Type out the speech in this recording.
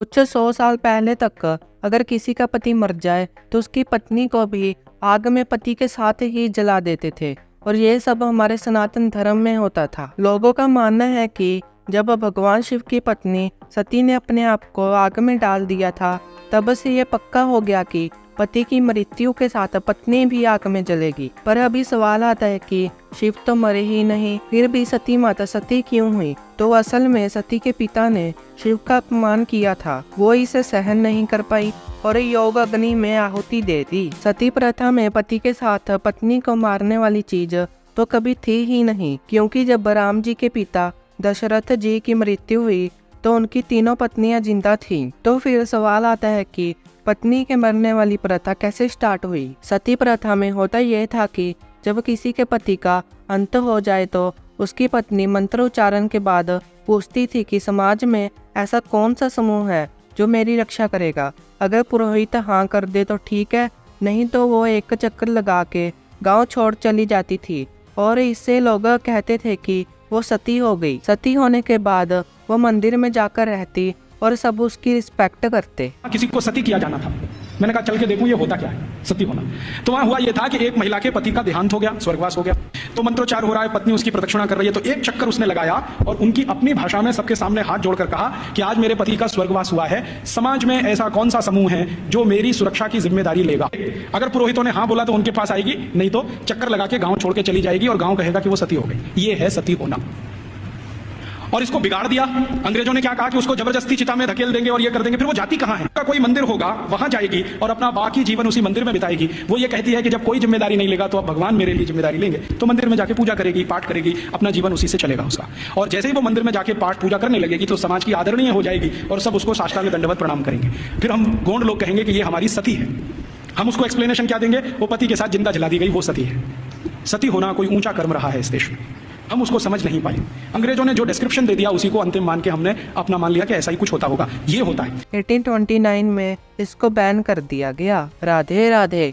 कुछ 100 साल पहले तक अगर किसी का पति मर जाए तो उसकी पत्नी को भी आग में पति के साथ ही जला देते थे और ये सब हमारे सनातन धर्म में होता था। लोगों का मानना है कि जब भगवान शिव की पत्नी सती ने अपने आप को आग में डाल दिया था, तब से ये पक्का हो गया कि पति की मृत्यु के साथ पत्नी भी आग में जलेगी। पर अभी सवाल आता है कि शिव तो मरे ही नहीं, फिर भी सती माता सती क्यों हुई? तो असल में सती के पिता ने शिव का अपमान किया था, वो इसे सहन नहीं कर पाई और योग अग्नि में आहुति दे दी। सती प्रथा में पति के साथ पत्नी को मारने वाली चीज तो कभी थी ही नहीं, क्योंकि जब राम जी के पिता दशरथ जी की मृत्यु हुई तो उनकी तीनों पत्नियां जिंदा थीं। तो फिर सवाल आता है कि पत्नी के मरने वाली प्रथा कैसे स्टार्ट हुई? सती प्रथा में होता यह था कि जब किसी के पति का अंत हो जाए तो उसकी पत्नी मंत्रोच्चारण के बाद पूछती थी कि समाज में ऐसा कौन सा समूह है जो मेरी रक्षा करेगा। अगर पुरोहित हाँ कर दे तो ठीक है, नहीं तो वो एक चक्कर लगा के गांव छोड़ चली जाती थी और इससे लोग कहते थे कि वो सती हो गई। सती होने के बाद वो मंदिर में जाकर रहती और सब उसकी रिस्पेक्ट करते। किसी को सती किया जाना था, मैंने कहा चल के देखूं ये होता क्या है सती होना। तो वहां हुआ ये था कि एक महिला के पति का देहांत हो गया, स्वर्गवास हो गया, तो मंत्रोच्चार हो रहा है, पत्नी उसकी प्रदक्षिणा कर रही है, तो एक चक्कर उसने लगाया और उनकी अपनी भाषा में सबके सामने हाथ जोड़कर कहा कि आज मेरे पति का स्वर्गवास हुआ है, समाज में ऐसा कौन सा समूह है जो मेरी सुरक्षा की जिम्मेदारी लेगा। अगर पुरोहितों ने हाँ बोला तो उनके पास आएगी, नहीं तो चक्कर लगा के गांव छोड़ के चली जाएगी और गांव कहेगा कि वो सती हो गई। ये है सती होना। और इसको बिगाड़ दिया। अंग्रेजों ने क्या कहा कि उसको जबरदस्ती चिता में धकेल देंगे और ये कर देंगे। फिर वो जाती कहां है? कोई मंदिर होगा, वहां जाएगी और अपना बाकी जीवन उसी मंदिर में बिताएगी। वो ये कहती है कि जब कोई जिम्मेदारी नहीं लेगा तो अब भगवान मेरे लिए जिम्मेदारी लेंगे। तो मंदिर में जाके पूजा करेगी, पाठ करेगी, अपना जीवन उसी से चलेगा उसका। और जैसे ही वो मंदिर में जाके पाठ पूजा करने लगेगी तो समाज की आदरणीय हो जाएगी और सब उसको साष्टांग दंडवत प्रणाम करेंगे। फिर हम गोंड लोग कहेंगे कि ये हमारी सती है। हम उसको एक्सप्लेनेशन क्या देंगे? वो पति के साथ जिंदा जला दी गई, वो सती है। सती होना कोई ऊंचा कर्म रहा है इस देश में, हम उसको समझ नहीं पाए। अंग्रेजों ने जो डिस्क्रिप्शन दे दिया उसी को अंतिम मान के हमने अपना मान लिया कि ऐसा ही कुछ होता होगा। ये होता है। 1829 में इसको बैन कर दिया गया। राधे राधे।